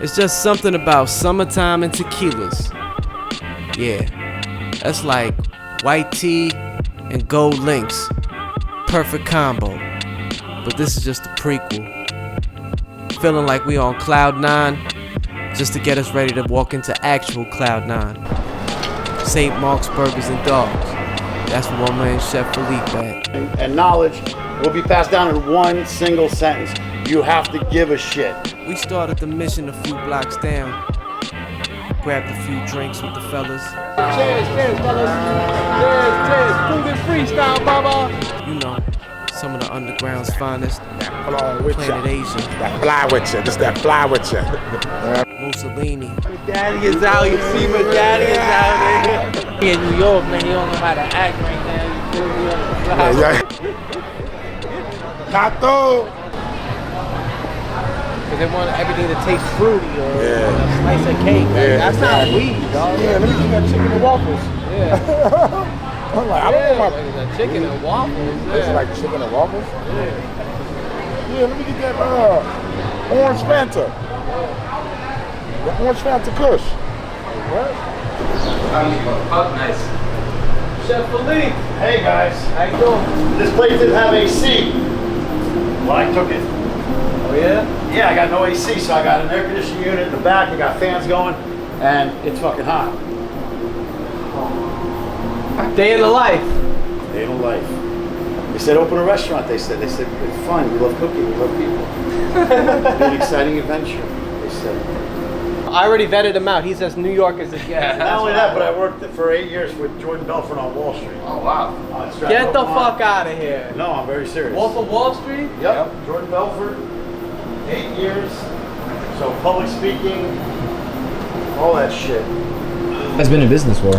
It's just something about summertime and tequilas. Yeah, that's like white tea and gold links. Perfect combo. But this is just the prequel. Feeling like we on Cloud 9, just to get us ready to walk into actual Cloud 9. St.Marks Burgers and Dogs. That's where my man Chef Philippe at. And knowledge will be passed down in one single sentence. You have to give a shit. We started the mission a few blocks down. Grabbed a few drinks with the fellas. Cheers, fellas. Cheers. Food Freestyle, Baba. You know, some of the underground's finest. With Planet Asia. That fly with you. Just that fly with you. Mussolini. Daddy is out. You see my daddy is out there. He in New York, man. He don't know how to act right now. You feel me? Tato. Because they want everything to taste fruity or a slice of cake. Like, that's not weed, dog. Yeah, let me get that chicken and waffles. Yeah. I'm like, I don't know like the chicken and waffles. It's like chicken and waffles? Yeah, let me get that orange Fanta. The orange Fanta Kush. What? Nice. Chef Philippe. Hey guys. How you doing? This place didn't have AC. Well, I took it. Oh yeah? Yeah, I got no AC, so I got an air conditioning unit in the back. I got fans going, and it's fucking hot. Day in the life. Day in the life. They said open a restaurant. They said it's fun. We love cooking. We love people. An exciting adventure. They said. I already vetted him out. He says New York is a guest. Not only that, but I worked for 8 years with Jordan Belfort on Wall Street. Oh wow! Get the fuck out of here. No, I'm very serious. Wolf of Wall Street? Yep. Jordan Belfort. 8 years. So public speaking, all that shit. Has been in business for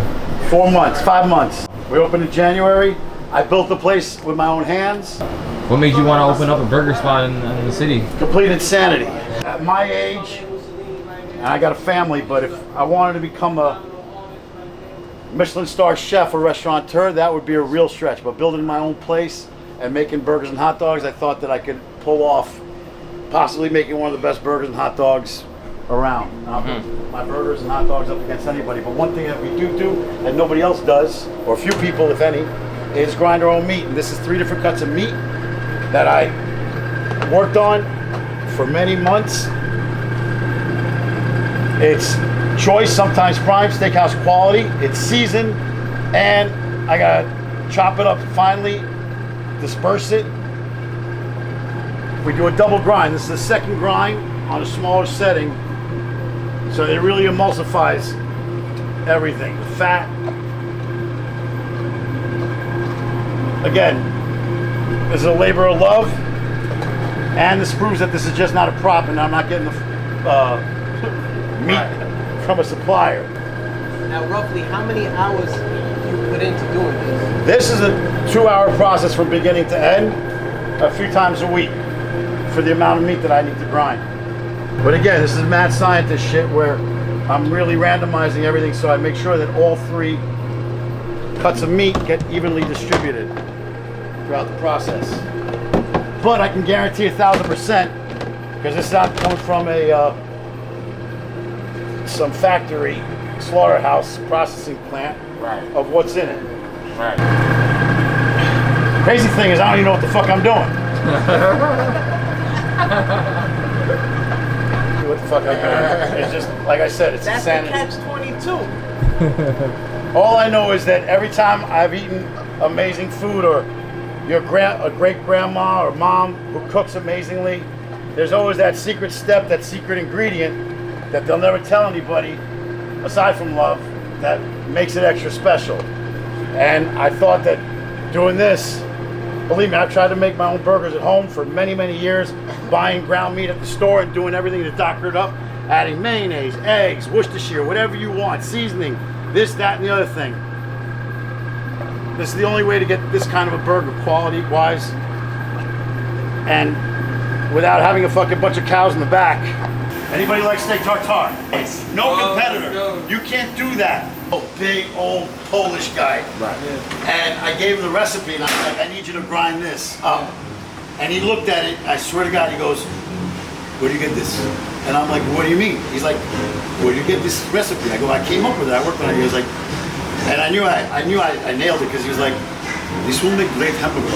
4 months, 5 months. We opened in January. I built the place with my own hands. What made you want to open up a burger spot in the city? Complete insanity. At my age, and I got a family, but if I wanted to become a Michelin star chef or restaurateur, that would be a real stretch. But building my own place and making burgers and hot dogs, I thought that I could pull off possibly making one of the best burgers and hot dogs around. I'll put my burgers and hot dogs up against anybody. But one thing that we do that nobody else does, or few people, if any, is grind our own meat. And this is 3 different cuts of meat that I worked on for many months. It's choice, sometimes prime, steakhouse quality. It's seasoned, and I gotta chop it up finely, disperse it. We do a double grind. This is the second grind on a smaller setting, so it really emulsifies everything. The fat. Again, this is a labor of love, and this proves that this is just not a prop, and I'm not getting the meat from a supplier. Now, roughly how many hours you put into doing this? This is a 2-hour process from beginning to end, a few times a week, for the amount of meat that I need to grind. But again, this is mad scientist shit where I'm really randomizing everything, so I make sure that all 3 cuts of meat get evenly distributed throughout the process. But I can guarantee 1,000%, because this is not coming from a some factory, slaughterhouse, processing plant of what's in it. Right. Crazy thing is, I don't even know what the fuck I'm doing. What the fuck I'm doing? It's just, like I said, it's insanity. That's the catch-22. All I know is that every time I've eaten amazing food, or a great grandma or mom who cooks amazingly, there's always that secret step, that secret ingredient that they'll never tell anybody, aside from love, that makes it extra special. And I thought that doing this, believe me, I've tried to make my own burgers at home for many, many years, buying ground meat at the store and doing everything to doctor it up, adding mayonnaise, eggs, Worcestershire, whatever you want, seasoning, this, that, and the other thing. This is the only way to get this kind of a burger, quality-wise, and without having a fucking bunch of cows in the back. Anybody like steak tartare? No competitor. You can't do that. A big old Polish guy. Right. And I gave him the recipe, and I was like, I need you to grind this up. And he looked at it, I swear to God, he goes, where do you get this? And I'm like, what do you mean? He's like, where do you get this recipe? I go, I came up with it. I worked on it. He was like, and I knew I nailed it because he was like, this will make great hamburger.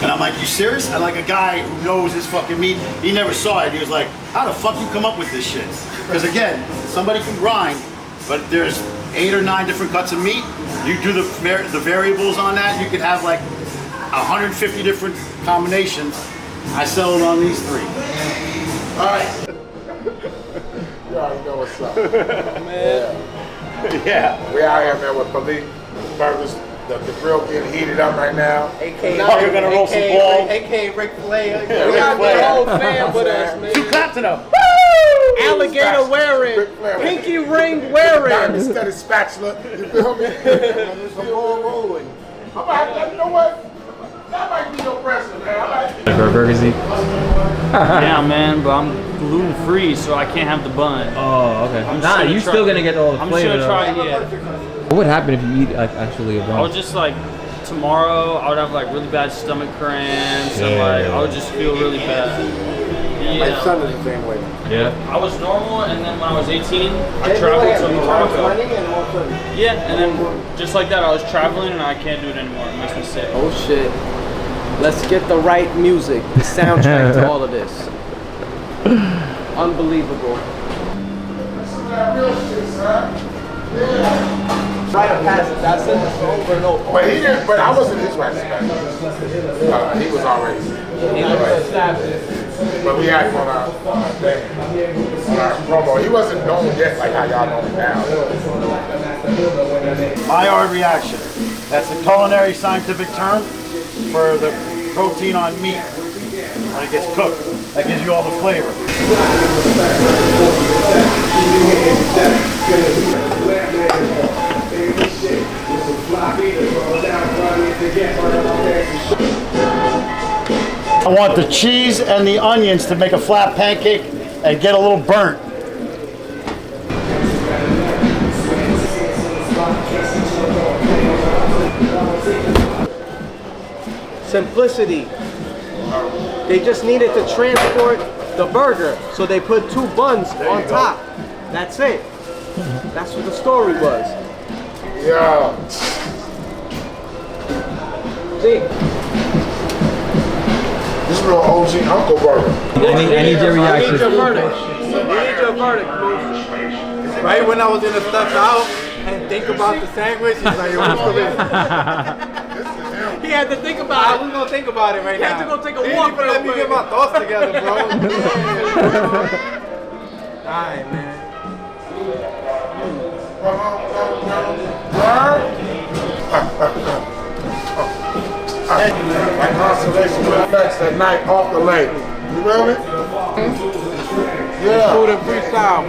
And I'm like, you serious? And like a guy who knows his fucking meat, he never saw it. He was like, how the fuck you come up with this shit? Because again, somebody can grind, but there's 8 or 9 different cuts of meat. You do the variables on that, you could have like 150 different combinations. I settled on these 3. All right. You already know what's up. Man. Yeah. We out here, man, with Philippe Burgers. The grill getting heated up right now. AKA, Now you're gonna roll some balls. AKA Ric Flair. Yeah, We got Ric Flair. the whole fam with us, man. 2 claps in a Alligator wearing, Ric Flair. pinky ring wearing. Instead of spatula, you feel me? There's some more rolling. You know what? That might be your present, man. For a burger, Zeke? Yeah, man, but I'm gluten free, so I can't have the bun. Oh, okay. I'm Nah, you're still gonna get all the I'm flavor. just gonna try, yeah. What would happen if you eat like actually a bun? I would just like tomorrow. I would have like really bad stomach cramps, and Yeah. like I would just feel really bad. My Yeah. son is the same way. Yeah. I was normal, and then when I was 18, I traveled to Morocco. Yeah, and then just like that, I was traveling, and I can't do it anymore. It makes me sick. Oh shit. Let's get the right music, the soundtrack to all of this. Unbelievable. This is that real shit, son. Yeah. Right of passage. I said this over and over. But he didn't. But I wasn't his right spec. He was already. But we had him on our thing, on our promo. He wasn't known yet like how y'all know him now. Maillard reaction. That's the culinary scientific term for the protein on meat when it gets cooked. That gives you all the flavor. I want the cheese and the onions to make a flat pancake and get a little burnt. Simplicity. They just needed to transport the burger, so they put 2 buns on top. That's it. That's what the story was. Yeah. See? This is real OG Uncle Burger. I need your We reaction. need your verdict. We need your verdict, Moose. Right when I was in the stuff out and think about the sandwich, he's like, yo, what's the He had to think about it. We're gonna think about it right now. He had to go take a walk. Even let me get my thoughts together, bro. Alright, man. That constellation reflects that night off the lake. You feel me? Yeah. Food and freestyle.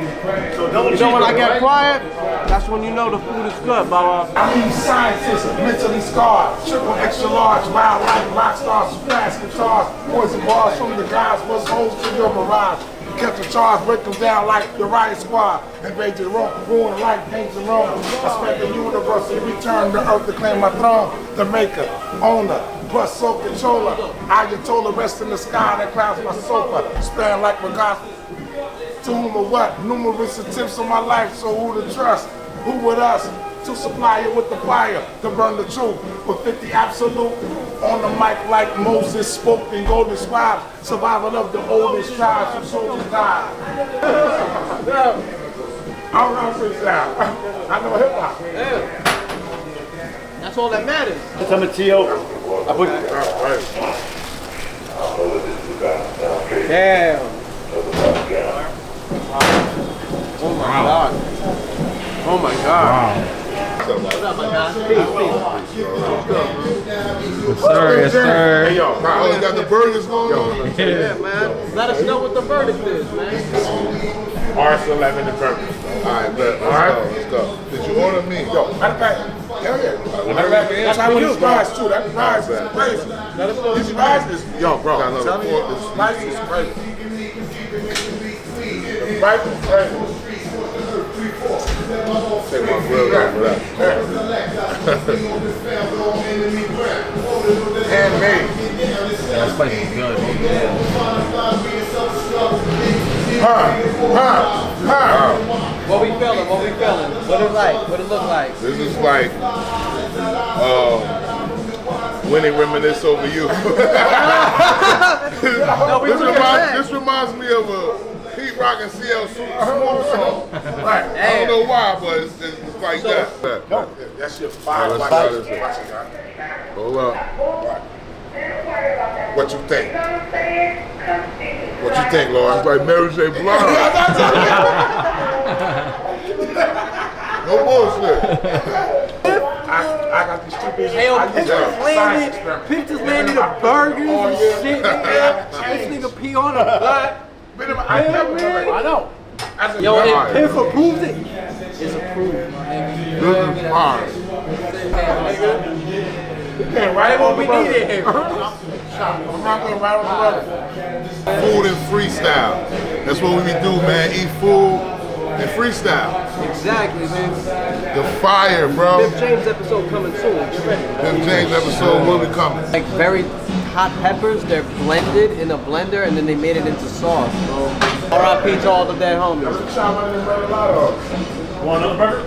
So double You know when I cheeseburger, get right? quiet, that's when you know the food is good, Baba. I mean, scientists, mentally scarred, triple extra large, wild life, rock stars, flash guitars, poison bars from the guys, what's holes to your mirage. Catch the charge, break them down like the riot squad. Invade your room, ruin life, paint the room. I spent the universe and return to earth to claim my throne. The maker, owner, plus soul controller. Ayatollah rest in the sky that clouds my sofa. Span like my gospel. To whom or what? Numerous attempts on my life, so who to trust? Who with us? To supply it with the fire, to burn the truth. With 50 absolute on the mic like Moses spoke in golden scribes. Survival of the oldest tribes from soldiers died. I don't know freestyle. I know hip hop. That's all that matters. Tomatillo. I put Damn. Oh my God. Oh my God. What's up, my guy? Sir, yes, sir. Hey, yo, bro, you got the burgers going on? Yeah, man. Let us know what the verdict is, man. RS11 the burgers. All right, bet. Let's go. Did you order me? Yo, matter of fact, hell yeah. Matter of fact, try one of these fries too. That fries is crazy. These fries is, yo, bro, I'm telling you, this fries is crazy. The fries is crazy. Take my grill out for that. Handmade. That spice is good. What we feeling? What we feeling? What it like? What it look like? This is like when they reminisce over you. This reminds me of a Pete Rock and CL Smooth song. Right. I don't know why, but it's like that. That shit fire. Let's try this one. Hold up. What you think? What you think, Lord? It's like Mary J. Blige. No bullshit. I got these two pieces. Hey, yo, pictures landed the burgers and shit, nigga. This nigga pee on a black. I know. Yo, if Piff approves it, it's approved. This is fire. Right what we needed here. I'm not gonna ride with the brother. Food and freestyle. That's what we do, man. Eat food and freestyle. Exactly, man. The fire, bro. Biff James episode coming soon. Get ready. Biff James episode will be coming. Like very hot peppers, they're blended in a blender and then they made it into sauce. So, R.I.P. to all the dead homies. Want another burger?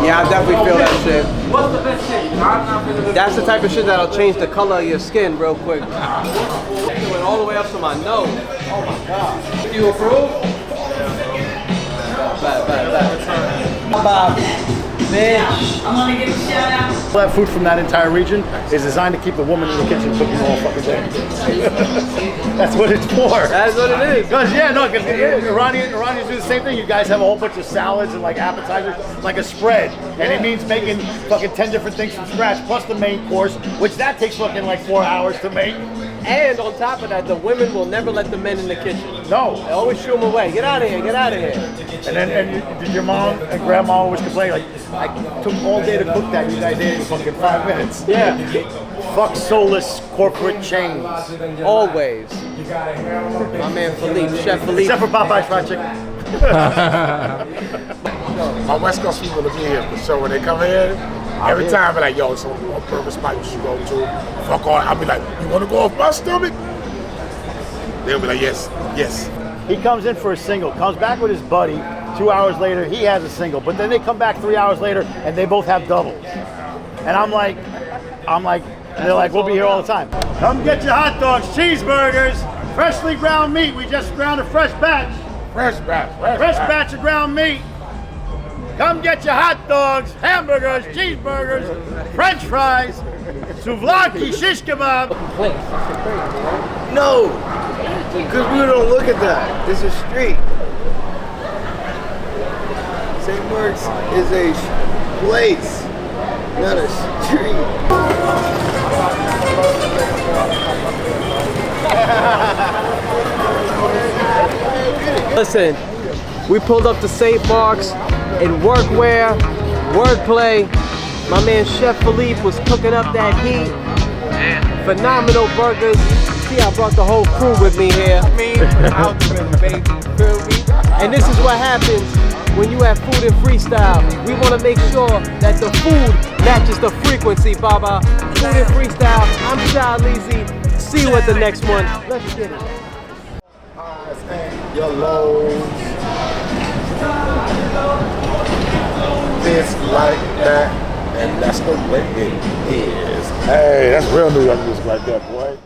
Yeah, I definitely feel that shit. What's the best shit? That's the type of shit that'll change the color of your skin real quick. It went all the way up to my nose. Oh my god. You approve? Bad. Bitch. I'm gonna give a shout out. All that food from that entire region is designed to keep the woman in the kitchen cooking all fucking day. That's what it's for. That's what it is. Because Iranians do the same thing. You guys have a whole bunch of salads and like appetizers, like a spread. And it means making fucking 10 different things from scratch, plus the main course, which that takes fucking like 4 hours to make. And on top of that, the women will never let the men in the kitchen. No. They always shoo them away. Get out of here, get out of here. And then did your mom and grandma always complain, like, I took all day to cook that, you guys ate it in fucking 5 minutes. Yeah. Fuck soulless corporate chains. Always. My man Philippe, Chef Philippe. Except for Popeye's fried chicken. My West Coast people will be here for sure when they come in. Every time I'm like, yo, it's a burger spot you should go to. Fuck all. I'll be like, you want to go off my stomach? They'll be like, yes. He comes in for a single, comes back with his buddy. 2 hours later, he has a single. But then they come back 3 hours later, and they both have doubles. And I'm like, and they're like, we'll be here all the time. Come get your hot dogs, cheeseburgers, freshly ground meat. We just ground a fresh batch. Fresh batch. Fresh batch of ground meat. Come get your hot dogs, hamburgers, cheeseburgers, French fries, souvlaki, shish kebab. No, because we don't look at that. This is street. St.Marks is a place, not a street. Listen, we pulled up to St.Marks in workwear, wordplay. My man Chef Philippe was cooking up that heat. Phenomenal burgers. See, I brought the whole crew with me here. Baby, feel me? And this is what happens when you have food and freestyle. We want to make sure that the food matches the frequency, Baba. Food and freestyle. I'm Shah Leezy. See you at the next one. Let's get it. Your lows. This like that, and that's the way it is. Hey, that's real New York music right there, boy.